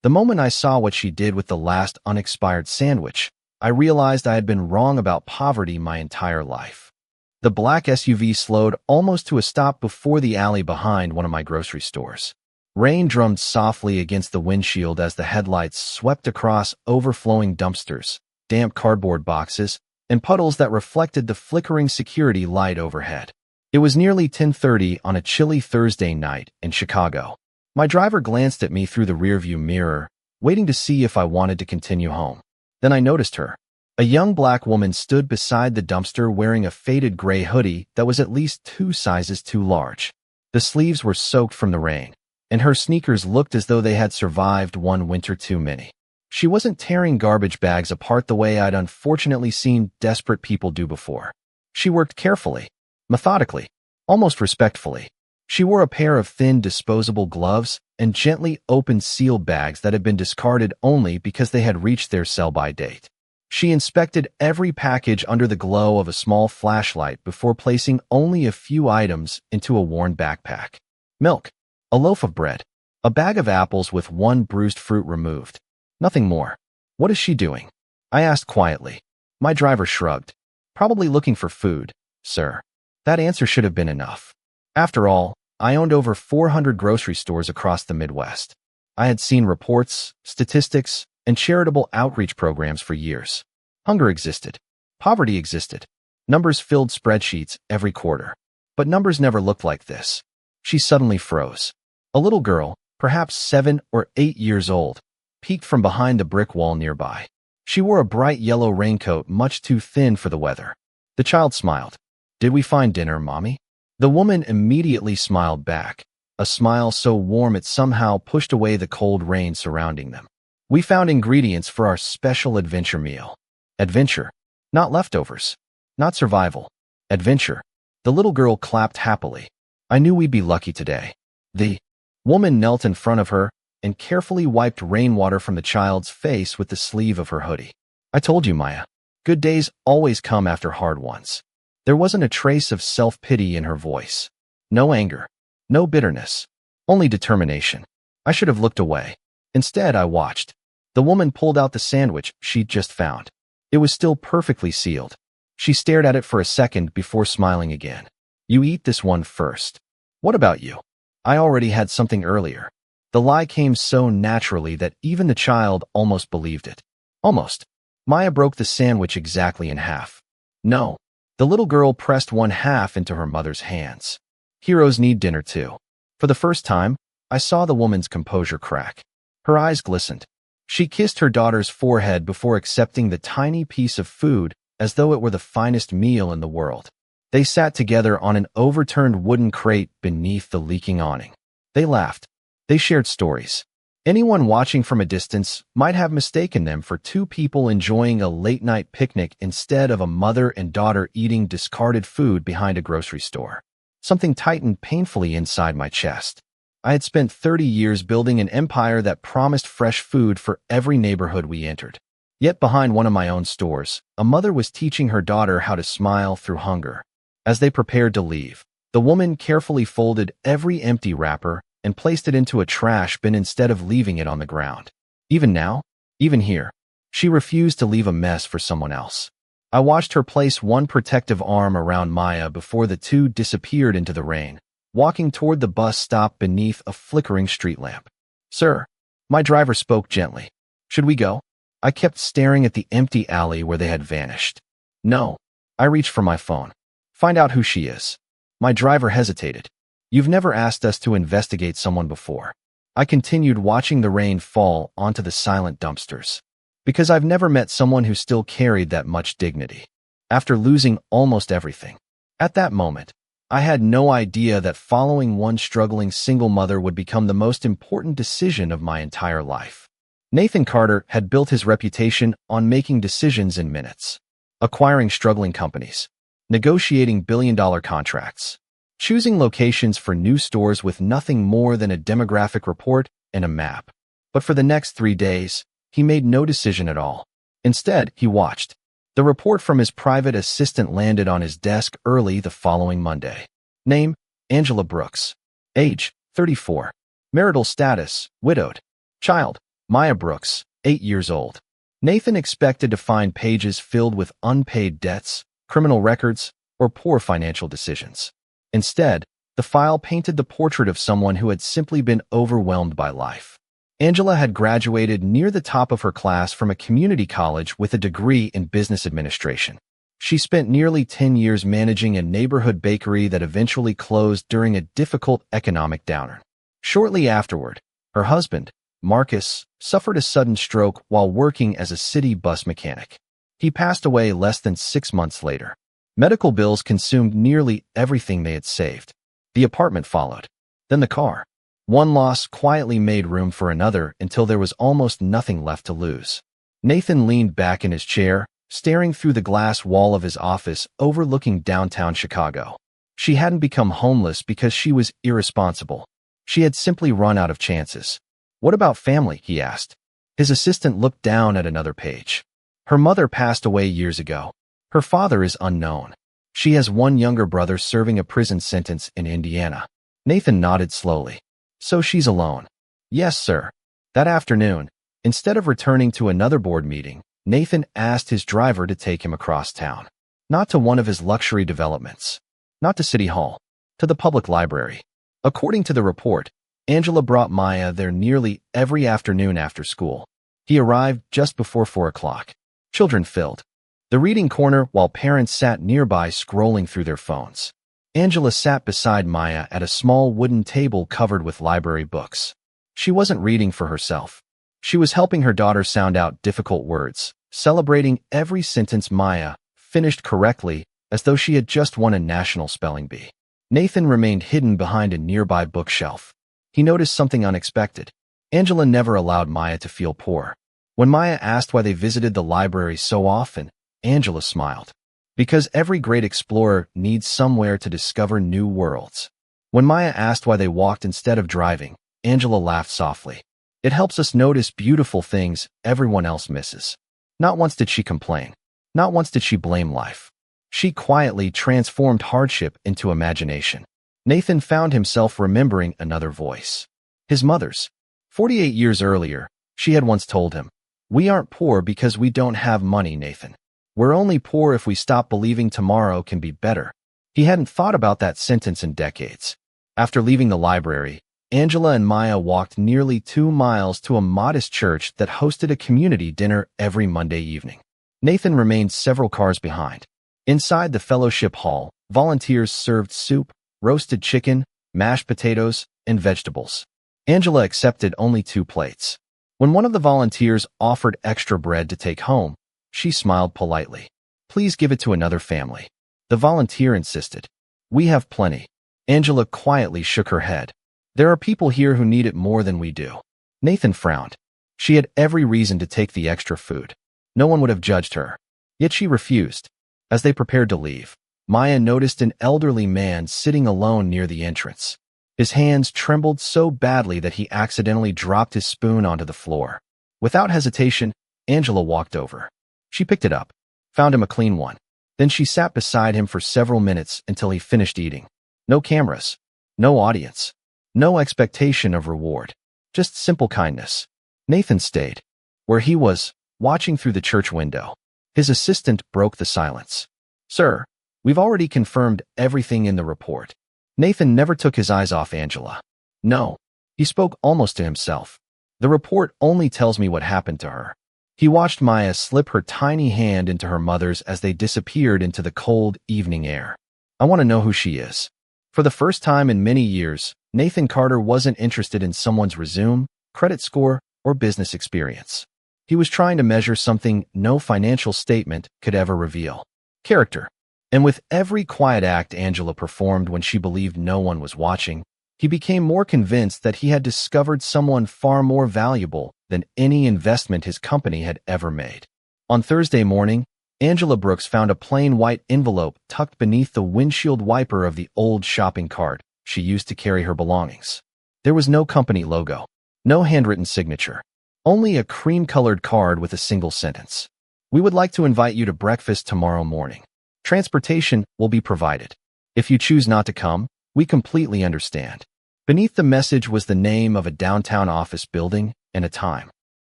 The moment I saw what she did with the last unexpired sandwich, I realized I had been wrong about poverty my entire life. The black SUV slowed almost to a stop before the alley behind one of my grocery stores. Rain drummed softly against the windshield as the headlights swept across overflowing dumpsters, damp cardboard boxes, and puddles that reflected the flickering security light overhead. It was nearly 10:30 on a chilly Thursday night in Chicago. My driver glanced at me through the rearview mirror, waiting to see if I wanted to continue home. Then I noticed her. A young black woman stood beside the dumpster wearing a faded gray hoodie that was at least 2 sizes too large. The sleeves were soaked from the rain, and her sneakers looked as though they had survived one winter too many. She wasn't tearing garbage bags apart the way I'd unfortunately seen desperate people do before. She worked carefully, methodically, almost respectfully. She wore a pair of thin, disposable gloves and gently opened sealed bags that had been discarded only because they had reached their sell-by date. She inspected every package under the glow of a small flashlight before placing only a few items into a worn backpack. Milk, a loaf of bread, a bag of apples with one bruised fruit removed. Nothing more. What is she doing? I asked quietly. My driver shrugged. Probably looking for food, sir. That answer should have been enough. After all, I owned over 400 grocery stores across the Midwest. I had seen reports, statistics, and charitable outreach programs for years. Hunger existed. Poverty existed. Numbers filled spreadsheets every quarter. But numbers never looked like this. She suddenly froze. A little girl, perhaps 7 or 8 years old, peeked from behind the brick wall nearby. She wore a bright yellow raincoat much too thin for the weather. The child smiled. "Did we find dinner, Mommy?" The woman immediately smiled back, a smile so warm it somehow pushed away the cold rain surrounding them. "We found ingredients for our special adventure meal." Adventure. Not leftovers. Not survival. Adventure. The little girl clapped happily. "I knew we'd be lucky today." The woman knelt in front of her and carefully wiped rainwater from the child's face with the sleeve of her hoodie. "I told you, Maya. Good days always come after hard ones." There wasn't a trace of self-pity in her voice. No anger. No bitterness. Only determination. I should have looked away. Instead, I watched. The woman pulled out the sandwich she'd just found. It was still perfectly sealed. She stared at it for a second before smiling again. "You eat this one first." "What about you?" "I already had something earlier." The lie came so naturally that even the child almost believed it. Almost. Maya broke the sandwich exactly in half. "No." The little girl pressed one half into her mother's hands. "Heroes need dinner too." For the first time, I saw the woman's composure crack. Her eyes glistened. She kissed her daughter's forehead before accepting the tiny piece of food as though it were the finest meal in the world. They sat together on an overturned wooden crate beneath the leaking awning. They laughed. They shared stories. Anyone watching from a distance might have mistaken them for 2 people enjoying a late-night picnic instead of a mother and daughter eating discarded food behind a grocery store. Something tightened painfully inside my chest. I had spent 30 years building an empire that promised fresh food for every neighborhood we entered. Yet behind one of my own stores, a mother was teaching her daughter how to smile through hunger. As they prepared to leave, the woman carefully folded every empty wrapper and placed it into a trash bin instead of leaving it on the ground. Even now, even here, she refused to leave a mess for someone else. I watched her place one protective arm around Maya before the 2 disappeared into the rain, walking toward the bus stop beneath a flickering street lamp. "Sir," my driver spoke gently. "Should we go?" I kept staring at the empty alley where they had vanished. "No." I reached for my phone. "Find out who she is." My driver hesitated. "You've never asked us to investigate someone before." I continued watching the rain fall onto the silent dumpsters. "Because I've never met someone who still carried that much dignity. After losing almost everything." At that moment, I had no idea that following one struggling single mother would become the most important decision of my entire life. Nathan Carter had built his reputation on making decisions in minutes. Acquiring struggling companies. Negotiating billion-dollar contracts. Choosing locations for new stores with nothing more than a demographic report and a map. But for the next 3 days, he made no decision at all. Instead, he watched. The report from his private assistant landed on his desk early the following Monday. Name, Angela Brooks. Age, 34. Marital status, widowed. Child, Maya Brooks, 8 years old. Nathan expected to find pages filled with unpaid debts, criminal records, or poor financial decisions. Instead, the file painted the portrait of someone who had simply been overwhelmed by life. Angela had graduated near the top of her class from a community college with a degree in business administration. She spent nearly 10 years managing a neighborhood bakery that eventually closed during a difficult economic downturn. Shortly afterward, her husband, Marcus, suffered a sudden stroke while working as a city bus mechanic. He passed away less than 6 months later. Medical bills consumed nearly everything they had saved. The apartment followed. Then the car. One loss quietly made room for another until there was almost nothing left to lose. Nathan leaned back in his chair, staring through the glass wall of his office overlooking downtown Chicago. She hadn't become homeless because she was irresponsible. She had simply run out of chances. "What about family?" he asked. His assistant looked down at another page. "Her mother passed away years ago. Her father is unknown. She has one younger brother serving a prison sentence in Indiana." Nathan nodded slowly. "So she's alone." "Yes, sir." That afternoon, instead of returning to another board meeting, Nathan asked his driver to take him across town. Not to one of his luxury developments. Not to City Hall. To the public library. According to the report, Angela brought Maya there nearly every afternoon after school. He arrived just before 4 o'clock. Children filled the reading corner while parents sat nearby scrolling through their phones. Angela sat beside Maya at a small wooden table covered with library books. She wasn't reading for herself. She was helping her daughter sound out difficult words, celebrating every sentence Maya finished correctly as though she had just won a national spelling bee. Nathan remained hidden behind a nearby bookshelf. He noticed something unexpected. Angela never allowed Maya to feel poor. When Maya asked why they visited the library so often, Angela smiled. Because every great explorer needs somewhere to discover new worlds. When Maya asked why they walked instead of driving, Angela laughed softly. It helps us notice beautiful things everyone else misses. Not once did she complain. Not once did she blame life. She quietly transformed hardship into imagination. Nathan found himself remembering another voice. His mother's. 48 years earlier, she had once told him, "We aren't poor because we don't have money, Nathan. We're only poor if we stop believing tomorrow can be better." He hadn't thought about that sentence in decades. After leaving the library, Angela and Maya walked nearly 2 miles to a modest church that hosted a community dinner every Monday evening. Nathan remained several cars behind. Inside the fellowship hall, volunteers served soup, roasted chicken, mashed potatoes, and vegetables. Angela accepted only 2 plates. When one of the volunteers offered extra bread to take home, she smiled politely. "Please give it to another family." The volunteer insisted. "We have plenty." Angela quietly shook her head. "There are people here who need it more than we do." Nathan frowned. She had every reason to take the extra food. No one would have judged her. Yet she refused. As they prepared to leave, Maya noticed an elderly man sitting alone near the entrance. His hands trembled so badly that he accidentally dropped his spoon onto the floor. Without hesitation, Angela walked over. She picked it up, found him a clean one. Then she sat beside him for several minutes until he finished eating. No cameras, no audience, no expectation of reward, just simple kindness. Nathan stayed, where he was, watching through the church window. His assistant broke the silence. "Sir, we've already confirmed everything in the report." Nathan never took his eyes off Angela. "No," he spoke almost to himself. "The report only tells me what happened to her." He watched Maya slip her tiny hand into her mother's as they disappeared into the cold evening air. "I want to know who she is." For the first time in many years, Nathan Carter wasn't interested in someone's resume, credit score, or business experience. He was trying to measure something no financial statement could ever reveal: character. And with every quiet act Angela performed when she believed no one was watching, he became more convinced that he had discovered someone far more valuable than any investment his company had ever made. On Thursday morning, Angela Brooks found a plain white envelope tucked beneath the windshield wiper of the old shopping cart she used to carry her belongings. There was no company logo, no handwritten signature, only a cream-colored card with a single sentence. "We would like to invite you to breakfast tomorrow morning. Transportation will be provided. If you choose not to come, we completely understand." Beneath the message was the name of a downtown office building and a time.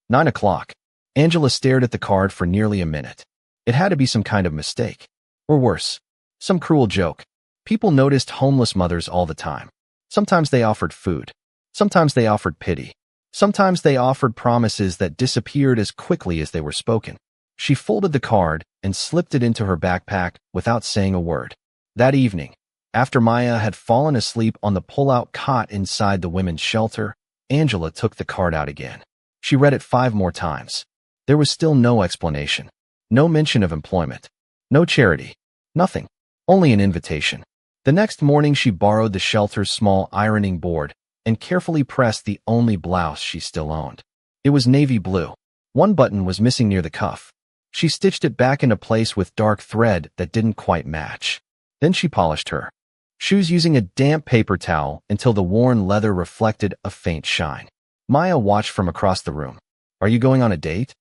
9 o'clock. Angela stared at the card for nearly a minute. It had to be some kind of mistake. Or worse, some cruel joke. People noticed homeless mothers all the time. Sometimes they offered food. Sometimes they offered pity. Sometimes they offered promises that disappeared as quickly as they were spoken. She folded the card and slipped it into her backpack without saying a word. That evening, after Maya had fallen asleep on the pull-out cot inside the women's shelter, Angela took the card out again. She read it 5 more times. There was still no explanation. No mention of employment. No charity. Nothing. Only an invitation. The next morning she borrowed the shelter's small ironing board and carefully pressed the only blouse she still owned. It was navy blue. One button was missing near the cuff. She stitched it back into place with dark thread that didn't quite match. Then she polished her shoes using a damp paper towel until the worn leather reflected a faint shine. Maya watched from across the room. Are you going on a date?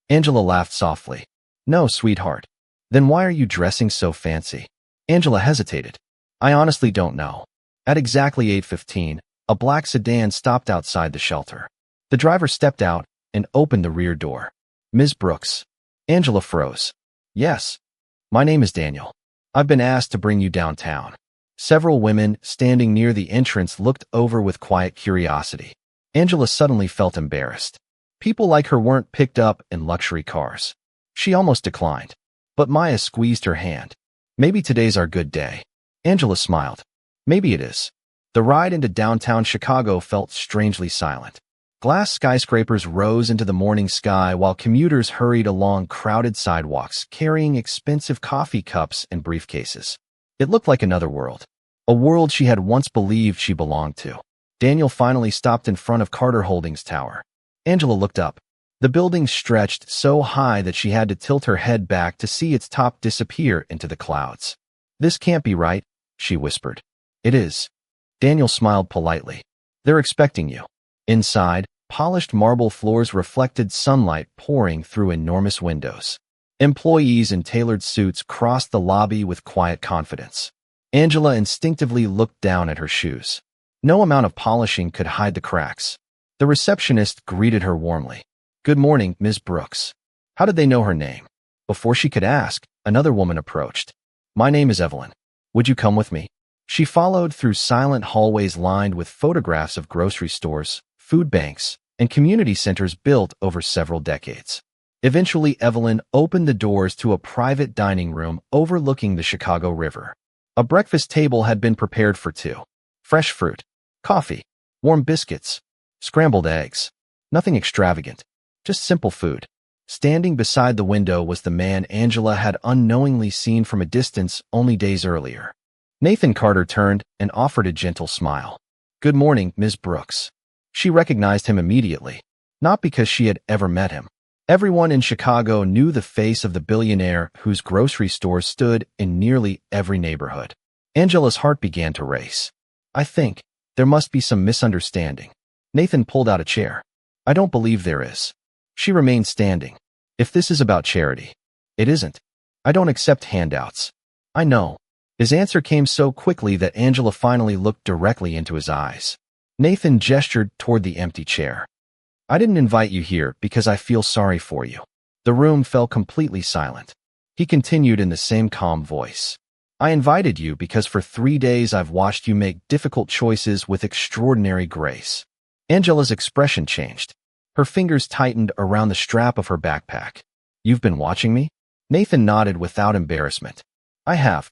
Angela laughed softly. No, sweetheart. Then why are you dressing so fancy? Angela hesitated. I honestly don't know. At exactly 8:15, a black sedan stopped outside the shelter. The driver stepped out and opened the rear door. Ms. Brooks. Angela froze. Yes. My name is Daniel. I've been asked to bring you downtown. Several women standing near the entrance looked over with quiet curiosity. Angela suddenly felt embarrassed. People like her weren't picked up in luxury cars. She almost declined. But Maya squeezed her hand. Maybe today's our good day. Angela smiled. Maybe it is. The ride into downtown Chicago felt strangely silent. Glass skyscrapers rose into the morning sky while commuters hurried along crowded sidewalks carrying expensive coffee cups and briefcases. It looked like another world. A world she had once believed she belonged to. Daniel finally stopped in front of Carter Holdings Tower. Angela looked up. The building stretched so high that she had to tilt her head back to see its top disappear into the clouds. This can't be right, she whispered. It is. Daniel smiled politely. They're expecting you. Inside, polished marble floors reflected sunlight pouring through enormous windows. Employees in tailored suits crossed the lobby with quiet confidence. Angela instinctively looked down at her shoes. No amount of polishing could hide the cracks. The receptionist greeted her warmly. Good morning, Ms. Brooks. How did they know her name? Before she could ask, another woman approached. My name is Evelyn. Would you come with me? She followed through silent hallways lined with photographs of grocery stores, food banks, and community centers built over several decades. Eventually, Evelyn opened the doors to a private dining room overlooking the Chicago River. A breakfast table had been prepared for 2. Fresh fruit, coffee, warm biscuits, scrambled eggs. Nothing extravagant, just simple food. Standing beside the window was the man Angela had unknowingly seen from a distance only days earlier. Nathan Carter turned and offered a gentle smile. Good morning, Ms. Brooks. She recognized him immediately, not because she had ever met him. Everyone in Chicago knew the face of the billionaire whose grocery stores stood in nearly every neighborhood. Angela's heart began to race. I think there must be some misunderstanding. Nathan pulled out a chair. I don't believe there is. She remained standing. If this is about charity, it isn't. I don't accept handouts. I know. His answer came so quickly that Angela finally looked directly into his eyes. Nathan gestured toward the empty chair. I didn't invite you here because I feel sorry for you. The room fell completely silent. He continued in the same calm voice. I invited you because for 3 days I've watched you make difficult choices with extraordinary grace. Angela's expression changed. Her fingers tightened around the strap of her backpack. You've been watching me? Nathan nodded without embarrassment. I have.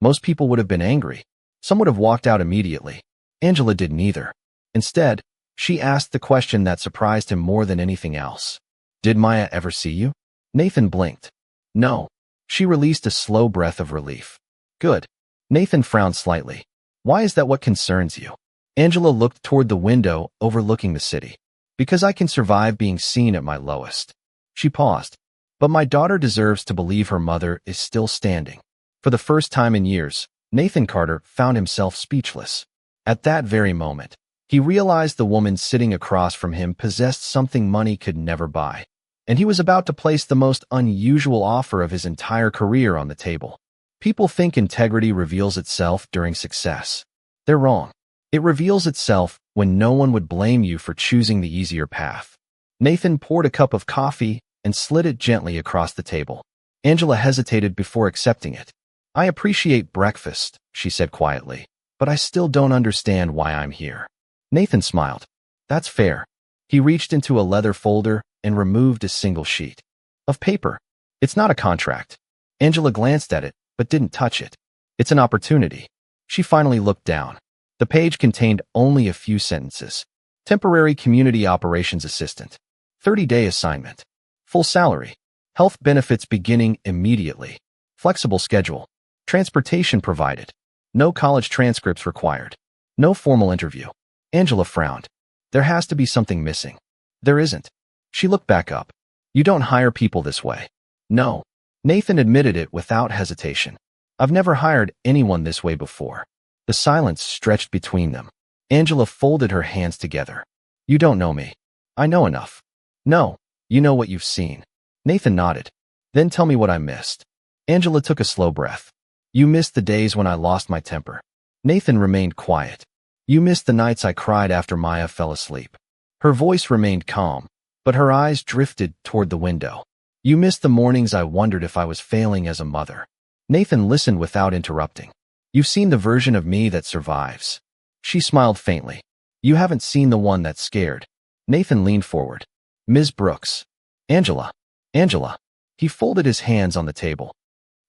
Most people would have been angry. Some would have walked out immediately. Angela didn't either. Instead, she asked the question that surprised him more than anything else. Did Maya ever see you? Nathan blinked. No. She released a slow breath of relief. Good. Nathan frowned slightly. Why is that what concerns you? Angela looked toward the window overlooking the city. Because I can survive being seen at my lowest. She paused. But my daughter deserves to believe her mother is still standing. For the first time in years, Nathan Carter found himself speechless. At that very moment, he realized the woman sitting across from him possessed something money could never buy, and he was about to place the most unusual offer of his entire career on the table. People think integrity reveals itself during success. They're wrong. It reveals itself when no one would blame you for choosing the easier path. Nathan poured a cup of coffee and slid it gently across the table. Angela hesitated before accepting it. I appreciate breakfast, she said quietly, but I still don't understand why I'm here. Nathan smiled. That's fair. He reached into a leather folder and removed a single sheet of paper. It's not a contract. Angela glanced at it, but didn't touch it. It's an opportunity. She finally looked down. The page contained only a few sentences. Temporary community operations assistant. 30-day assignment. Full salary. Health benefits beginning immediately. Flexible schedule. Transportation provided. No college transcripts required. No formal interview. Angela frowned. There has to be something missing. There isn't. She looked back up. You don't hire people this way. No. Nathan admitted it without hesitation. I've never hired anyone this way before. The silence stretched between them. Angela folded her hands together. You don't know me. I know enough. No, you know what you've seen. Nathan nodded. Then tell me what I missed. Angela took a slow breath. You missed the days when I lost my temper. Nathan remained quiet. You missed the nights I cried after Maya fell asleep. Her voice remained calm, but her eyes drifted toward the window. You missed the mornings I wondered if I was failing as a mother. Nathan listened without interrupting. You've seen the version of me that survives. She smiled faintly. You haven't seen the one that's scared. Nathan leaned forward. Ms. Brooks. Angela. Angela. He folded his hands on the table.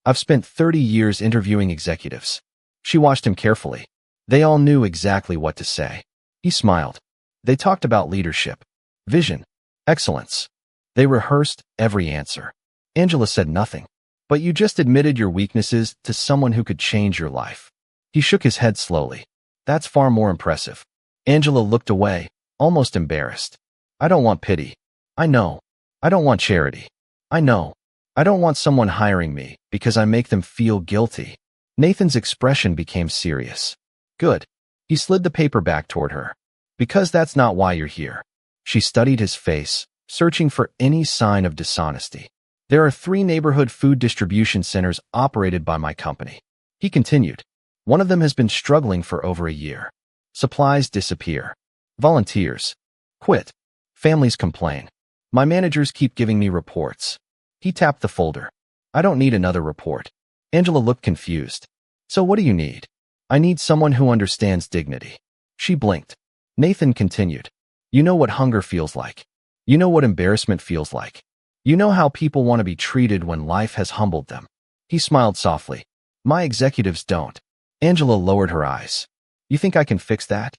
I've spent 30 years interviewing executives. She watched him carefully. They all knew exactly what to say. He smiled. They talked about leadership, vision, excellence. They rehearsed every answer. Angela said nothing. But you just admitted your weaknesses to someone who could change your life. He shook his head slowly. That's far more impressive. Angela looked away, almost embarrassed. I don't want pity. I know. I don't want charity. I know. I don't want someone hiring me because I make them feel guilty. Nathan's expression became serious. Good. He slid the paper back toward her. Because that's not why you're here. She studied his face, searching for any sign of dishonesty. There are 3 neighborhood food distribution centers operated by my company. He continued. One of them has been struggling for over a year. Supplies disappear. Volunteers quit. Families complain. My managers keep giving me reports. He tapped the folder. I don't need another report. Angela looked confused. So what do you need? I need someone who understands dignity. She blinked. Nathan continued. You know what hunger feels like. You know what embarrassment feels like. You know how people want to be treated when life has humbled them. He smiled softly. My executives don't. Angela lowered her eyes. You think I can fix that?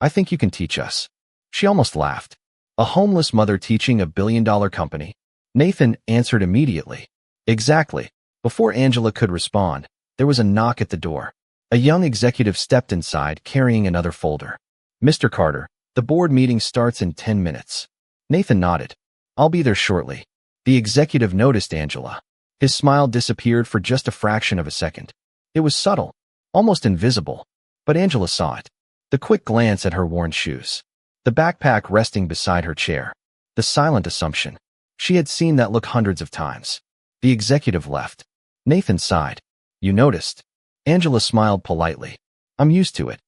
I think you can teach us. She almost laughed. A homeless mother teaching a billion-dollar company? Nathan answered immediately. Exactly. Before Angela could respond, there was a knock at the door. A young executive stepped inside carrying another folder. Mr. Carter, the board meeting starts in 10 minutes. Nathan nodded. I'll be there shortly. The executive noticed Angela. His smile disappeared for just a fraction of a second. It was subtle, almost invisible, but Angela saw it. The quick glance at her worn shoes. The backpack resting beside her chair. The silent assumption. She had seen that look hundreds of times. The executive left. Nathan sighed. You noticed? Angela smiled politely. I'm used to it.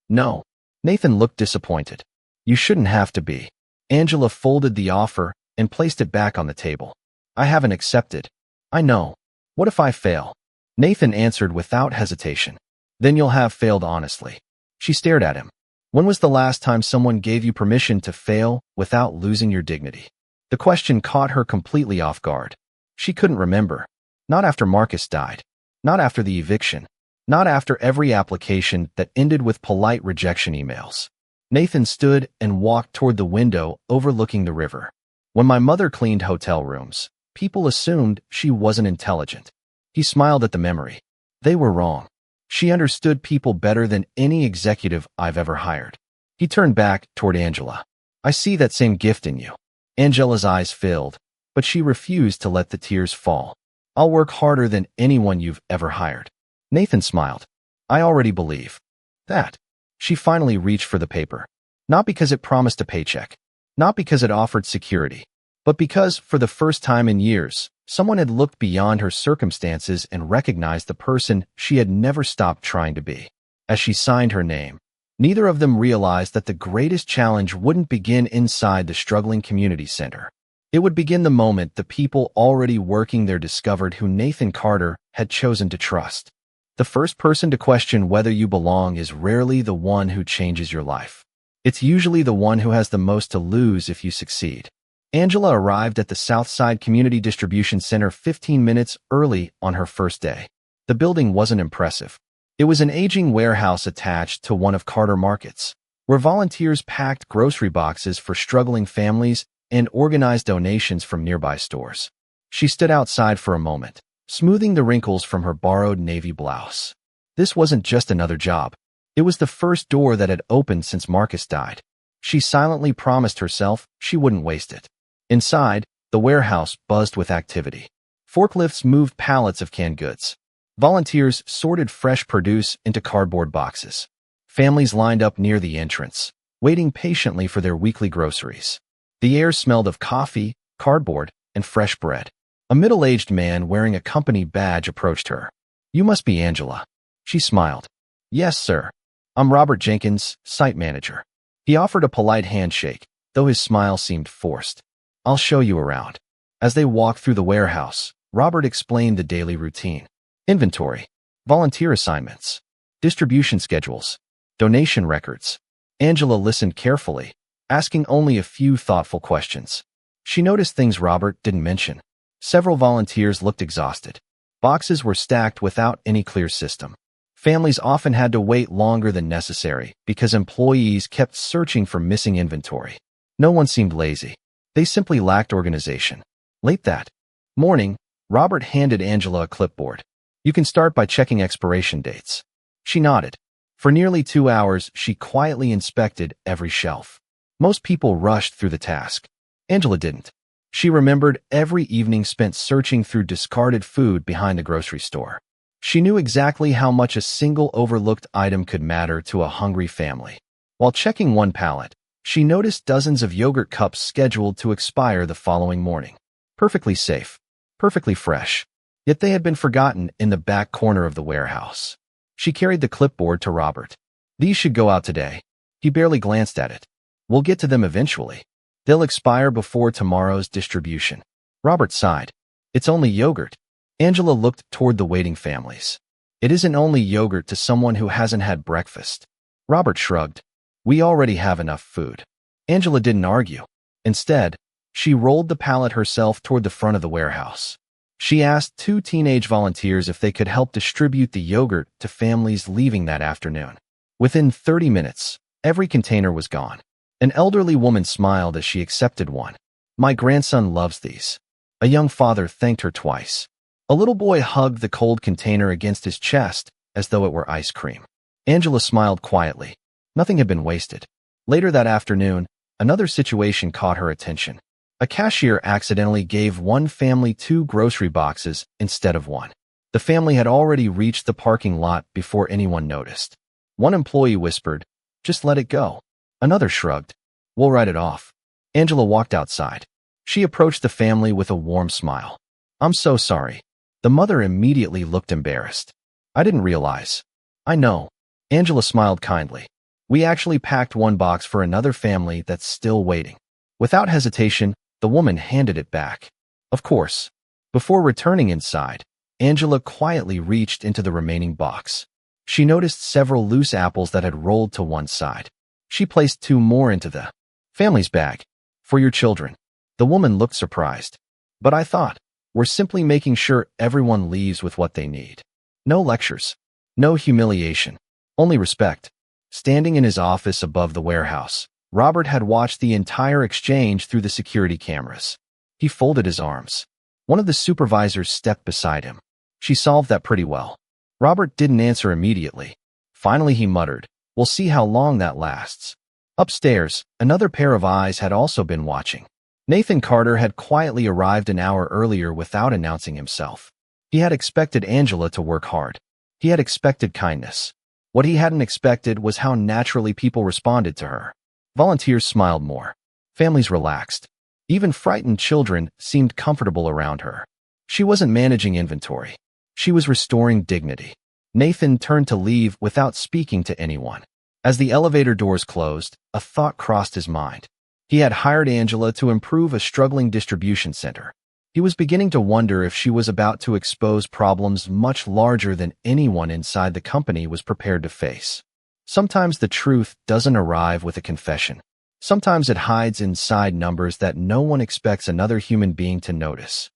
No. Nathan looked disappointed. You shouldn't have to be. Angela folded the offer and placed it back on the table. I haven't accepted. I know. What if I fail? Nathan answered without hesitation. Then you'll have failed honestly. She stared at him. When was the last time someone gave you permission to fail without losing your dignity? The question caught her completely off guard. She couldn't remember. Not after Marcus died. Not after the eviction. Not after every application that ended with polite rejection emails. Nathan stood and walked toward the window overlooking the river. When my mother cleaned hotel rooms, people assumed she wasn't intelligent. He smiled at the memory. They were wrong. She understood people better than any executive I've ever hired. He turned back toward Angela. I see that same gift in you. Angela's eyes filled, but she refused to let the tears fall. I'll work harder than anyone you've ever hired. Nathan smiled. I already believe that. She finally reached for the paper. Not because it promised a paycheck. Not because it offered security. But because, for the first time in years, someone had looked beyond her circumstances and recognized the person she had never stopped trying to be. As she signed her name, Neither of them realized that the greatest challenge wouldn't begin inside the struggling community center. It would begin the moment the people already working there discovered who Nathan Carter had chosen to trust. The first person to question whether you belong is rarely the one who changes your life. It's usually the one who has the most to lose if you succeed. Angela arrived at the Southside Community Distribution Center 15 minutes early on her first day. The building wasn't impressive. It was an aging warehouse attached to one of Carter Market's, where volunteers packed grocery boxes for struggling families and organized donations from nearby stores. She stood outside for a moment, smoothing the wrinkles from her borrowed navy blouse. This wasn't just another job. It was the first door that had opened since Marcus died. She silently promised herself she wouldn't waste it. Inside, the warehouse buzzed with activity. Forklifts moved pallets of canned goods. Volunteers sorted fresh produce into cardboard boxes. Families lined up near the entrance, waiting patiently for their weekly groceries. The air smelled of coffee, cardboard, and fresh bread. A middle-aged man wearing a company badge approached her. "You must be Angela." She smiled. "Yes, sir. I'm Robert Jenkins, site manager." He offered a polite handshake, though his smile seemed forced. "I'll show you around." As they walked through the warehouse, Robert explained the daily routine. Inventory, volunteer assignments, distribution schedules, donation records. Angela listened carefully, asking only a few thoughtful questions. She noticed things Robert didn't mention. Several volunteers looked exhausted. Boxes were stacked without any clear system. Families often had to wait longer than necessary because employees kept searching for missing inventory. No one seemed lazy. They simply lacked organization. Late that morning, Robert handed Angela a clipboard. "You can start by checking expiration dates." She nodded. For nearly 2 hours, she quietly inspected every shelf. Most people rushed through the task. Angela didn't. She remembered every evening spent searching through discarded food behind the grocery store. She knew exactly how much a single overlooked item could matter to a hungry family. While checking one pallet, she noticed dozens of yogurt cups scheduled to expire the following morning. Perfectly safe, perfectly fresh. Yet they had been forgotten in the back corner of the warehouse. She carried the clipboard to Robert. "These should go out today." He barely glanced at it. "We'll get to them eventually. They'll expire before tomorrow's distribution." Robert sighed. "It's only yogurt." Angela looked toward the waiting families. "It isn't only yogurt to someone who hasn't had breakfast." Robert shrugged. "We already have enough food." Angela didn't argue. Instead, she rolled the pallet herself toward the front of the warehouse. She asked 2 teenage volunteers if they could help distribute the yogurt to families leaving that afternoon. Within 30 minutes, every container was gone. An elderly woman smiled as she accepted one. "My grandson loves these." A young father thanked her twice. A little boy hugged the cold container against his chest as though it were ice cream. Angela smiled quietly. Nothing had been wasted. Later that afternoon, another situation caught her attention. A cashier accidentally gave one family 2 grocery boxes instead of one. The family had already reached the parking lot before anyone noticed. One employee whispered, "Just let it go." Another shrugged, "We'll write it off." Angela walked outside. She approached the family with a warm smile. "I'm so sorry." The mother immediately looked embarrassed. "I didn't realize." "I know." Angela smiled kindly. "We actually packed one box for another family that's still waiting." Without hesitation, the woman handed it back. Of course. Before returning inside, Angela quietly reached into the remaining box. She noticed several loose apples that had rolled to one side. She placed 2 more into the family's bag. "For your children." The woman looked surprised. "But I thought, we're simply making sure everyone leaves with what they need." No lectures. No humiliation. Only respect. Standing in his office above the warehouse, Robert had watched the entire exchange through the security cameras. He folded his arms. One of the supervisors stepped beside him. "She solved that pretty well." Robert didn't answer immediately. Finally he muttered, "We'll see how long that lasts." Upstairs, another pair of eyes had also been watching. Nathan Carter had quietly arrived an hour earlier without announcing himself. He had expected Angela to work hard. He had expected kindness. What he hadn't expected was how naturally people responded to her. Volunteers smiled more. Families relaxed. Even frightened children seemed comfortable around her. She wasn't managing inventory. She was restoring dignity. Nathan turned to leave without speaking to anyone. As the elevator doors closed, a thought crossed his mind. He had hired Angela to improve a struggling distribution center. He was beginning to wonder if she was about to expose problems much larger than anyone inside the company was prepared to face. Sometimes the truth doesn't arrive with a confession. Sometimes it hides inside numbers that no one expects another human being to notice.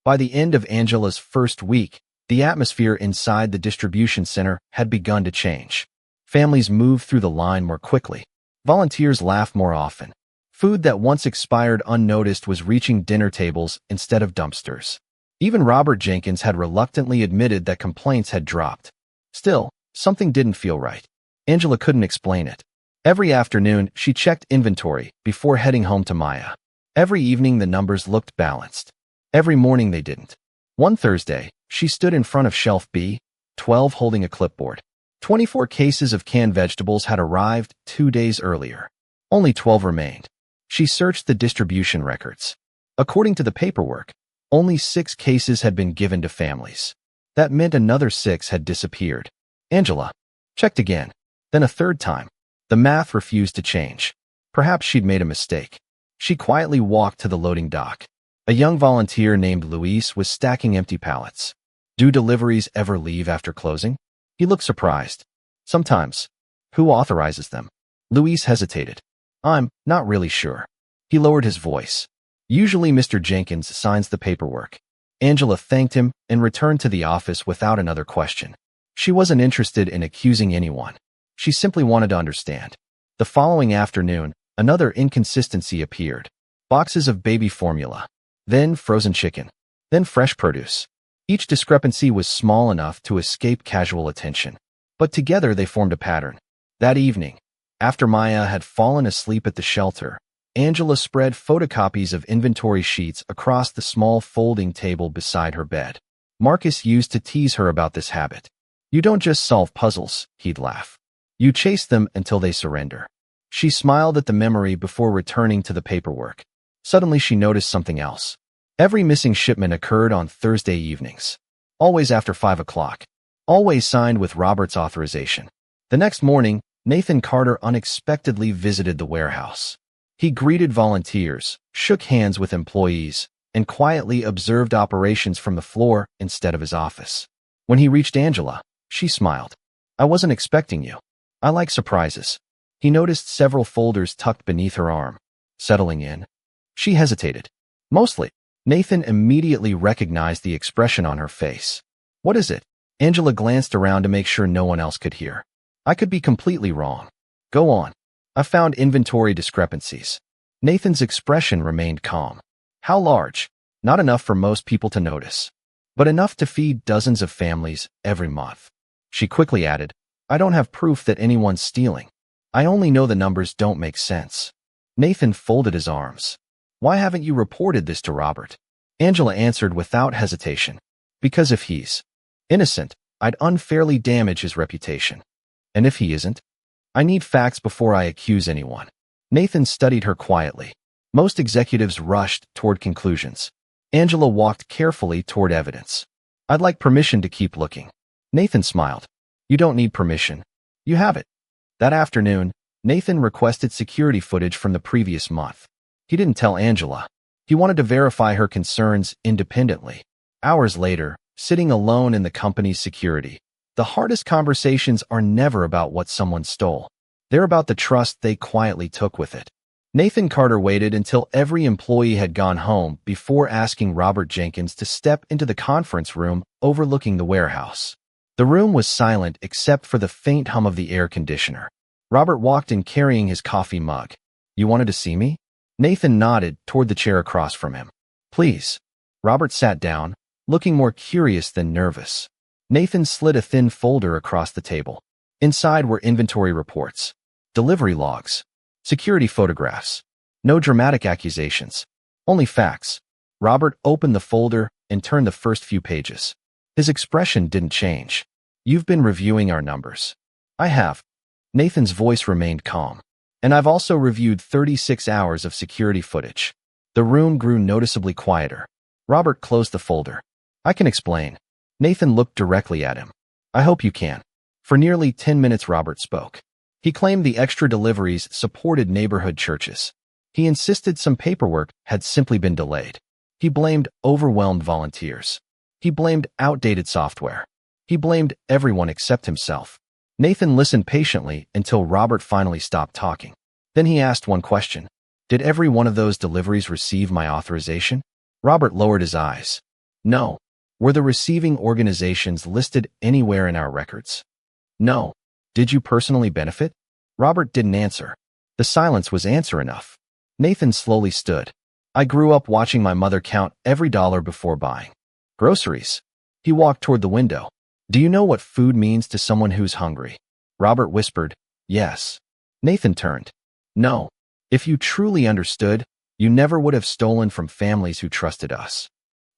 By the end of Angela's first week, the atmosphere inside the distribution center had begun to change. Families moved through the line more quickly. Volunteers laughed more often. Food that once expired unnoticed was reaching dinner tables instead of dumpsters. Even Robert Jenkins had reluctantly admitted that complaints had dropped. Still, something didn't feel right. Angela couldn't explain it. Every afternoon, she checked inventory before heading home to Maya. Every evening, the numbers looked balanced. Every morning, they didn't. One Thursday, she stood in front of shelf B12 holding a clipboard. 24 cases of canned vegetables had arrived 2 days earlier. Only 12 remained. She searched the distribution records. According to the paperwork, only 6 cases had been given to families. That meant another 6 had disappeared. Angela checked again, then a third time. The math refused to change. Perhaps she'd made a mistake. She quietly walked to the loading dock. A young volunteer named Luis was stacking empty pallets. Do deliveries ever leave after closing? He looked surprised. Sometimes. Who authorizes them? Luis hesitated. I'm not really sure. He lowered his voice. Usually Mr. Jenkins signs the paperwork. Angela thanked him and returned to the office without another question. She wasn't interested in accusing anyone. She simply wanted to understand. The following afternoon, another inconsistency appeared. Boxes of baby formula, then frozen chicken, then fresh produce. Each discrepancy was small enough to escape casual attention, but together they formed a pattern. That evening, after Maya had fallen asleep at the shelter, Angela spread photocopies of inventory sheets across the small folding table beside her bed. Marcus used to tease her about this habit. You don't just solve puzzles, he'd laugh. You chase them until they surrender. She smiled at the memory before returning to the paperwork. Suddenly she noticed something else. Every missing shipment occurred on Thursday evenings. Always after 5 o'clock. Always signed with Robert's authorization. The next morning, Nathan Carter unexpectedly visited the warehouse. He greeted volunteers, shook hands with employees, and quietly observed operations from the floor instead of his office. When he reached Angela, she smiled. I wasn't expecting you. I like surprises. He noticed several folders tucked beneath her arm. Settling in. She hesitated. Mostly. Nathan immediately recognized the expression on her face. What is it? Angela glanced around to make sure no one else could hear. I could be completely wrong. Go on. I found inventory discrepancies. Nathan's expression remained calm. How large? Not enough for most people to notice, but enough to feed dozens of families every month. She quickly added, I don't have proof that anyone's stealing. I only know the numbers don't make sense. Nathan folded his arms. Why haven't you reported this to Robert? Angela answered without hesitation. Because if he's innocent, I'd unfairly damage his reputation. And if he isn't? I need facts before I accuse anyone. Nathan studied her quietly. Most executives rushed toward conclusions. Angela walked carefully toward evidence. I'd like permission to keep looking. Nathan smiled. You don't need permission. You have it. That afternoon, Nathan requested security footage from the previous month. He didn't tell Angela. He wanted to verify her concerns independently. Hours later, sitting alone in the company's security, the hardest conversations are never about what someone stole. They're about the trust they quietly took with it. Nathan Carter waited until every employee had gone home before asking Robert Jenkins to step into the conference room overlooking the warehouse. The room was silent except for the faint hum of the air conditioner. Robert walked in carrying his coffee mug. You wanted to see me? Nathan nodded toward the chair across from him. Please. Robert sat down, looking more curious than nervous. Nathan slid a thin folder across the table. Inside were inventory reports, delivery logs, security photographs. No dramatic accusations, only facts. Robert opened the folder and turned the first few pages. His expression didn't change. You've been reviewing our numbers. I have. Nathan's voice remained calm. And I've also reviewed 36 hours of security footage. The room grew noticeably quieter. Robert closed the folder. I can explain. Nathan looked directly at him. I hope you can. For nearly 10 minutes Robert spoke. He claimed the extra deliveries supported neighborhood churches. He insisted some paperwork had simply been delayed. He blamed overwhelmed volunteers. He blamed outdated software. He blamed everyone except himself. Nathan listened patiently until Robert finally stopped talking. Then he asked one question. Did every one of those deliveries receive my authorization? Robert lowered his eyes. No. Were the receiving organizations listed anywhere in our records? No. Did you personally benefit? Robert didn't answer. The silence was answer enough. Nathan slowly stood. I grew up watching my mother count every dollar before buying groceries. He walked toward the window. Do you know what food means to someone who's hungry? Robert whispered, yes. Nathan turned. No. If you truly understood, you never would have stolen from families who trusted us.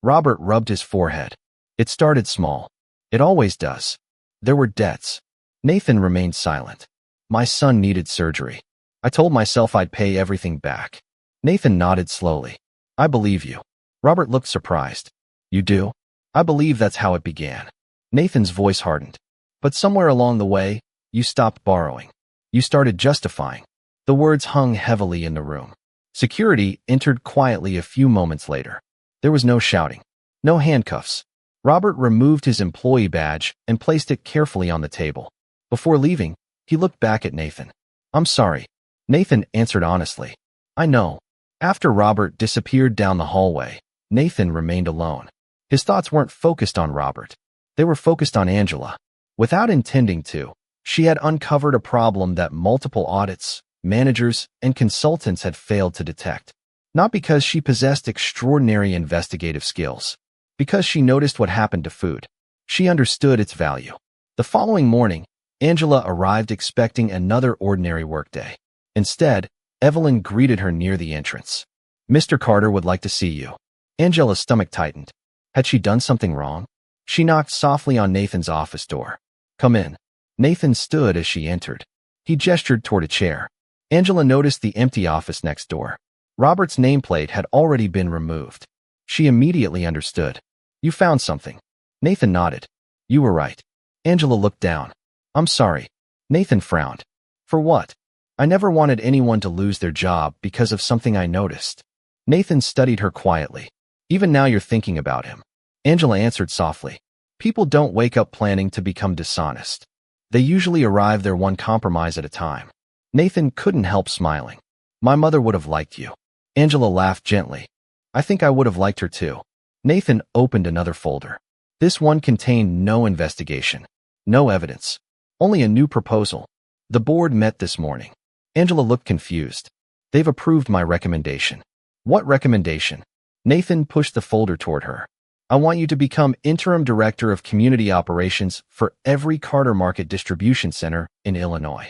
Robert rubbed his forehead. It started small. It always does. There were debts. Nathan remained silent. My son needed surgery. I told myself I'd pay everything back. Nathan nodded slowly. I believe you. Robert looked surprised. You do? I believe that's how it began. Nathan's voice hardened. But somewhere along the way, you stopped borrowing. You started justifying. The words hung heavily in the room. Security entered quietly a few moments later. There was no shouting. No handcuffs. Robert removed his employee badge and placed it carefully on the table. Before leaving, he looked back at Nathan. I'm sorry. Nathan answered honestly. I know. After Robert disappeared down the hallway, Nathan remained alone. His thoughts weren't focused on Robert. They were focused on Angela. Without intending to, she had uncovered a problem that multiple audits, managers, and consultants had failed to detect. Not because she possessed extraordinary investigative skills. Because she noticed what happened to food. She understood its value. The following morning, Angela arrived expecting another ordinary workday. Instead, Evelyn greeted her near the entrance. Mr. Carter would like to see you. Angela's stomach tightened. Had she done something wrong? She knocked softly on Nathan's office door. Come in. Nathan stood as she entered. He gestured toward a chair. Angela noticed the empty office next door. Robert's nameplate had already been removed. She immediately understood. You found something. Nathan nodded. You were right. Angela looked down. I'm sorry. Nathan frowned. For what? I never wanted anyone to lose their job because of something I noticed. Nathan studied her quietly. Even now you're thinking about him. Angela answered softly. People don't wake up planning to become dishonest. They usually arrive there one compromise at a time. Nathan couldn't help smiling. My mother would have liked you. Angela laughed gently. I think I would have liked her too. Nathan opened another folder. This one contained no investigation. No evidence. Only a new proposal. The board met this morning. Angela looked confused. They've approved my recommendation. What recommendation? Nathan pushed the folder toward her. I want you to become interim director of community operations for every Carter Market distribution center in Illinois.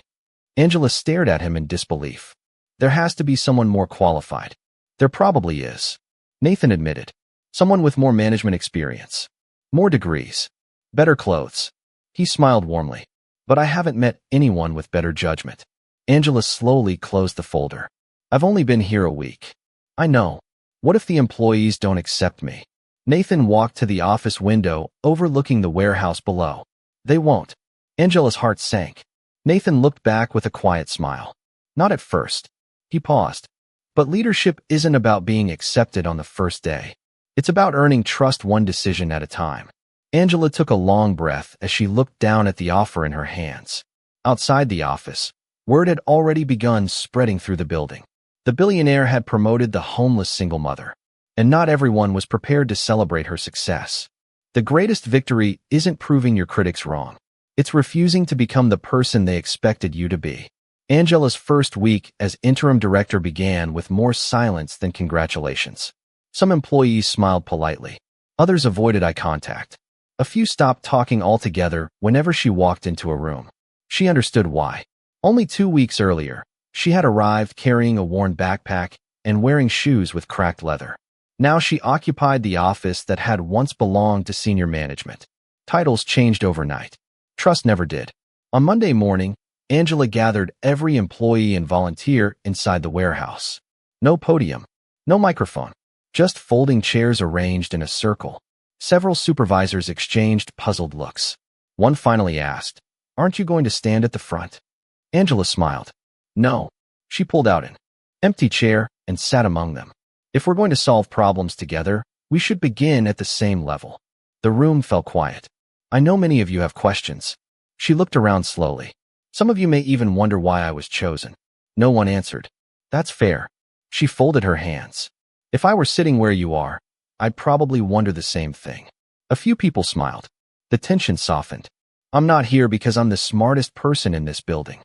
Angela stared at him in disbelief. There has to be someone more qualified. There probably is. Nathan admitted. Someone with more management experience. More degrees. Better clothes. He smiled warmly. But I haven't met anyone with better judgment. Angela slowly closed the folder. I've only been here a week. I know. What if the employees don't accept me? Nathan walked to the office window overlooking the warehouse below. They won't. Angela's heart sank. Nathan looked back with a quiet smile. Not at first. He paused. But leadership isn't about being accepted on the first day. It's about earning trust one decision at a time. Angela took a long breath as she looked down at the offer in her hands. Outside the office, word had already begun spreading through the building. The billionaire had promoted the homeless single mother, and not everyone was prepared to celebrate her success. The greatest victory isn't proving your critics wrong. It's refusing to become the person they expected you to be. Angela's first week as interim director began with more silence than congratulations. Some employees smiled politely. Others avoided eye contact. A few stopped talking altogether whenever she walked into a room. She understood why. Only 2 weeks earlier, she had arrived carrying a worn backpack and wearing shoes with cracked leather. Now she occupied the office that had once belonged to senior management. Titles changed overnight. Trust never did. On Monday morning, Angela gathered every employee and volunteer inside the warehouse. No podium. No microphone. Just folding chairs arranged in a circle. Several supervisors exchanged puzzled looks. One finally asked, "Aren't you going to stand at the front?" Angela smiled. No. She pulled out an empty chair and sat among them. If we're going to solve problems together, we should begin at the same level. The room fell quiet. I know many of you have questions. She looked around slowly. Some of you may even wonder why I was chosen. No one answered. That's fair. She folded her hands. If I were sitting where you are, I'd probably wonder the same thing. A few people smiled. The tension softened. I'm not here because I'm the smartest person in this building.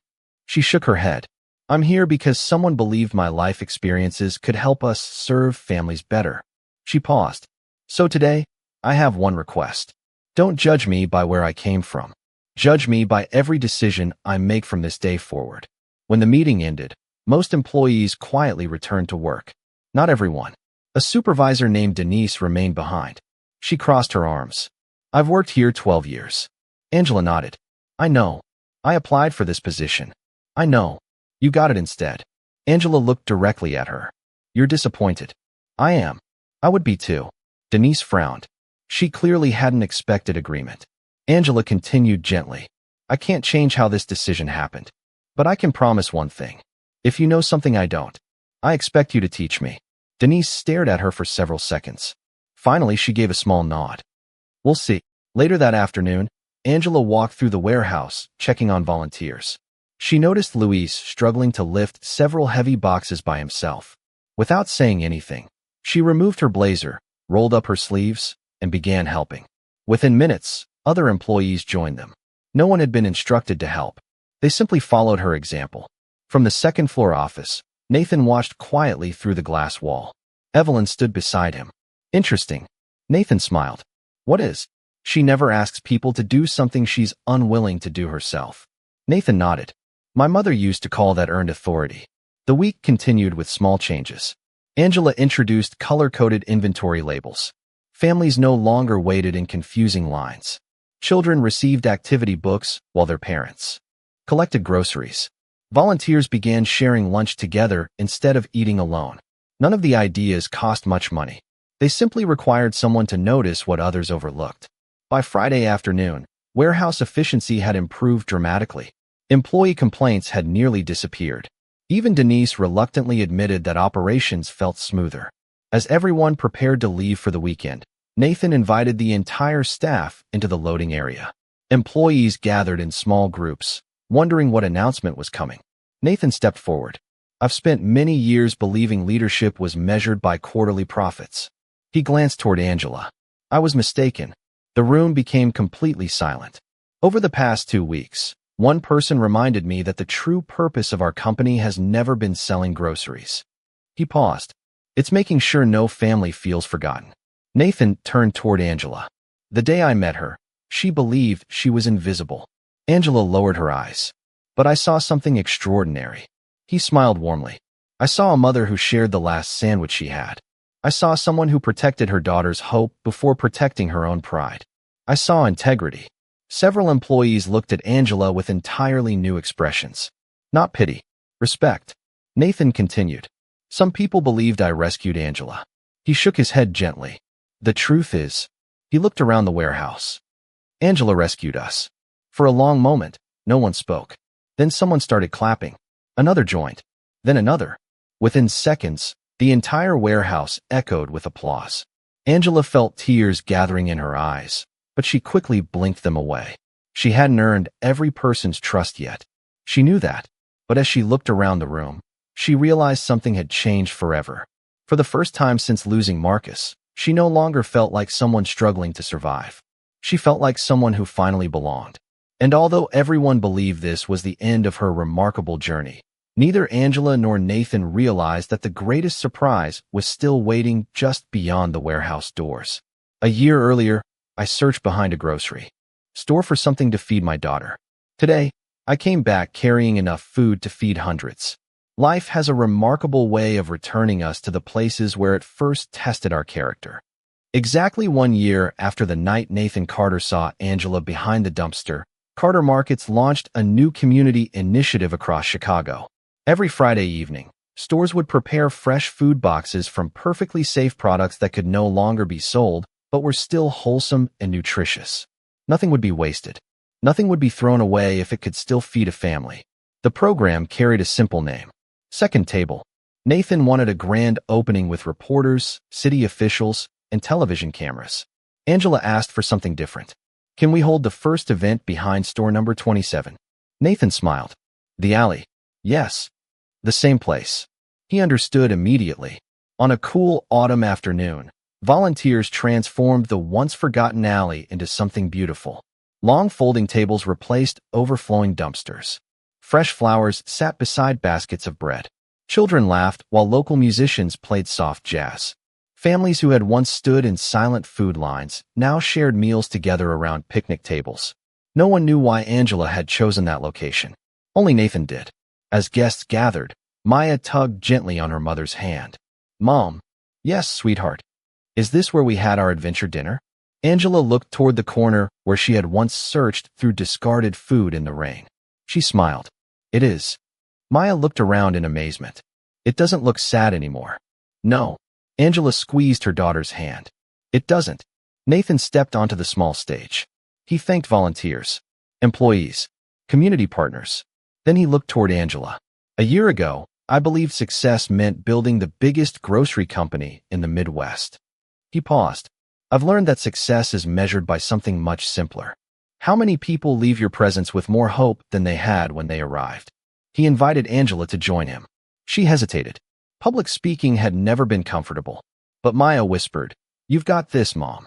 She shook her head. I'm here because someone believed my life experiences could help us serve families better. She paused. So today, I have one request. Don't judge me by where I came from. Judge me by every decision I make from this day forward. When the meeting ended, most employees quietly returned to work. Not everyone. A supervisor named Denise remained behind. She crossed her arms. I've worked here 12 years. Angela nodded. I know. I applied for this position. I know. You got it instead. Angela looked directly at her. You're disappointed. I am. I would be too. Denise frowned. She clearly hadn't expected agreement. Angela continued gently. I can't change how this decision happened. But I can promise one thing. If you know something I don't, I expect you to teach me. Denise stared at her for several seconds. Finally, she gave a small nod. We'll see. Later that afternoon, Angela walked through the warehouse, checking on volunteers. She noticed Luis struggling to lift several heavy boxes by himself. Without saying anything, she removed her blazer, rolled up her sleeves, and began helping. Within minutes, other employees joined them. No one had been instructed to help. They simply followed her example. From the second-floor office, Nathan watched quietly through the glass wall. Evelyn stood beside him. Interesting. Nathan smiled. What is? She never asks people to do something she's unwilling to do herself. Nathan nodded. My mother used to call that earned authority. The week continued with small changes. Angela introduced color-coded inventory labels. Families no longer waited in confusing lines. Children received activity books while their parents collected groceries. Volunteers began sharing lunch together instead of eating alone. None of the ideas cost much money. They simply required someone to notice what others overlooked. By Friday afternoon, warehouse efficiency had improved dramatically. Employee complaints had nearly disappeared. Even Denise reluctantly admitted that operations felt smoother. As everyone prepared to leave for the weekend, Nathan invited the entire staff into the loading area. Employees gathered in small groups, wondering what announcement was coming. Nathan stepped forward. I've spent many years believing leadership was measured by quarterly profits. He glanced toward Angela. I was mistaken. The room became completely silent. Over the past 2 weeks, one person reminded me that the true purpose of our company has never been selling groceries. He paused. It's making sure no family feels forgotten. Nathan turned toward Angela. The day I met her, she believed she was invisible. Angela lowered her eyes. But I saw something extraordinary. He smiled warmly. I saw a mother who shared the last sandwich she had. I saw someone who protected her daughter's hope before protecting her own pride. I saw integrity. Several employees looked at Angela with entirely new expressions. Not pity. Respect. Nathan continued. Some people believed I rescued Angela. He shook his head gently. The truth is, he looked around the warehouse. Angela rescued us. For a long moment, no one spoke. Then someone started clapping. Another joined. Then another. Within seconds, the entire warehouse echoed with applause. Angela felt tears gathering in her eyes, but she quickly blinked them away. She hadn't earned every person's trust yet. She knew that. But as she looked around the room, she realized something had changed forever. For the first time since losing Marcus, she no longer felt like someone struggling to survive. She felt like someone who finally belonged. And although everyone believed this was the end of her remarkable journey, neither Angela nor Nathan realized that the greatest surprise was still waiting just beyond the warehouse doors. A year earlier, I searched behind a grocery store for something to feed my daughter. Today, I came back carrying enough food to feed hundreds. Life has a remarkable way of returning us to the places where it first tested our character. Exactly 1 year after the night Nathan Carter saw Angela behind the dumpster, Carter Markets launched a new community initiative across Chicago. Every Friday evening, stores would prepare fresh food boxes from perfectly safe products that could no longer be sold, but were still wholesome and nutritious. Nothing would be wasted. Nothing would be thrown away if it could still feed a family. The program carried a simple name. Second table. Nathan wanted a grand opening with reporters, city officials, and television cameras. Angela asked for something different. Can we hold the first event behind store number 27? Nathan smiled. The alley. Yes. The same place. He understood immediately. On a cool autumn afternoon, volunteers transformed the once-forgotten alley into something beautiful. Long folding tables replaced overflowing dumpsters. Fresh flowers sat beside baskets of bread. Children laughed while local musicians played soft jazz. Families who had once stood in silent food lines now shared meals together around picnic tables. No one knew why Angela had chosen that location. Only Nathan did. As guests gathered, Maya tugged gently on her mother's hand. Mom. Yes, sweetheart. Is this where we had our adventure dinner? Angela looked toward the corner where she had once searched through discarded food in the rain. She smiled. It is. Maya looked around in amazement. It doesn't look sad anymore. No. Angela squeezed her daughter's hand. It doesn't. Nathan stepped onto the small stage. He thanked volunteers, employees, community partners. Then he looked toward Angela. A year ago, I believed success meant building the biggest grocery company in the Midwest. He paused. I've learned that success is measured by something much simpler. How many people leave your presence with more hope than they had when they arrived? He invited Angela to join him. She hesitated. Public speaking had never been comfortable. But Maya whispered, You've got this, Mom.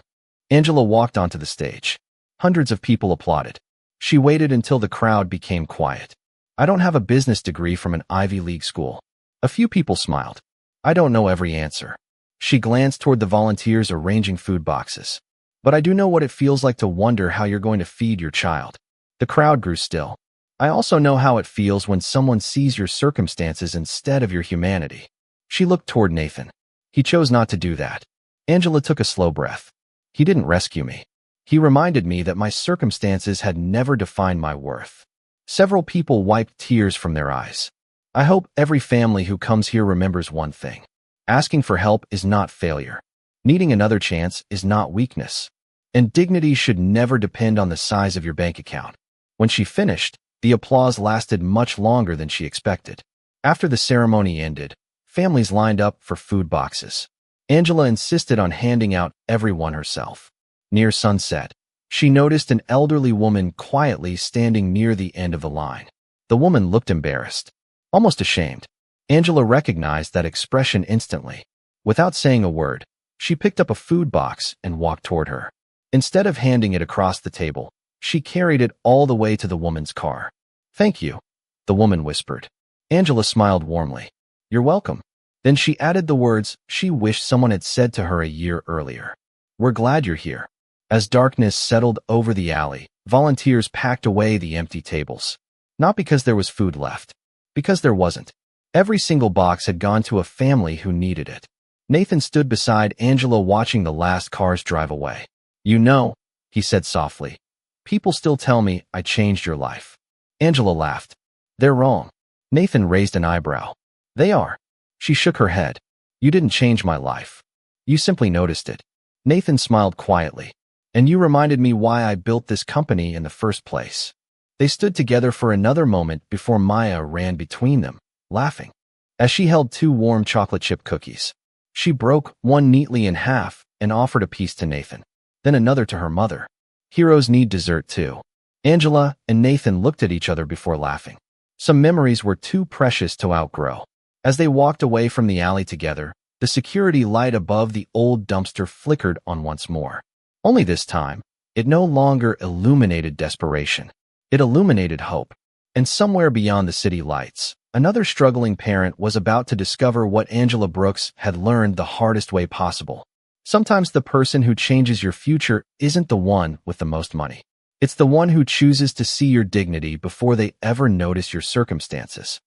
Angela walked onto the stage. Hundreds of people applauded. She waited until the crowd became quiet. I don't have a business degree from an Ivy League school. A few people smiled. I don't know every answer. She glanced toward the volunteers arranging food boxes. But I do know what it feels like to wonder how you're going to feed your child. The crowd grew still. I also know how it feels when someone sees your circumstances instead of your humanity. She looked toward Nathan. He chose not to do that. Angela took a slow breath. He didn't rescue me. He reminded me that my circumstances had never defined my worth. Several people wiped tears from their eyes. I hope every family who comes here remembers one thing. Asking for help is not failure. Needing another chance is not weakness. And dignity should never depend on the size of your bank account. When she finished, the applause lasted much longer than she expected. After the ceremony ended, families lined up for food boxes. Angela insisted on handing out every one herself. Near sunset, she noticed an elderly woman quietly standing near the end of the line. The woman looked embarrassed, almost ashamed. Angela recognized that expression instantly. Without saying a word, she picked up a food box and walked toward her. Instead of handing it across the table, she carried it all the way to the woman's car. Thank you, the woman whispered. Angela smiled warmly. You're welcome. Then she added the words she wished someone had said to her a year earlier. We're glad you're here. As darkness settled over the alley, volunteers packed away the empty tables. Not because there was food left, because there wasn't. Every single box had gone to a family who needed it. Nathan stood beside Angela watching the last cars drive away. You know, he said softly, people still tell me I changed your life. Angela laughed. They're wrong. Nathan raised an eyebrow. They are. She shook her head. You didn't change my life. You simply noticed it. Nathan smiled quietly. And you reminded me why I built this company in the first place. They stood together for another moment before Maya ran between them, laughing. As she held two warm chocolate chip cookies, she broke one neatly in half and offered a piece to Nathan, then another to her mother. Heroes need dessert too. Angela and Nathan looked at each other before laughing. Some memories were too precious to outgrow. As they walked away from the alley together, the security light above the old dumpster flickered on once more. Only this time, it no longer illuminated desperation. It illuminated hope. And somewhere beyond the city lights, another struggling parent was about to discover what Angela Brooks had learned the hardest way possible. Sometimes the person who changes your future isn't the one with the most money. It's the one who chooses to see your dignity before they ever notice your circumstances.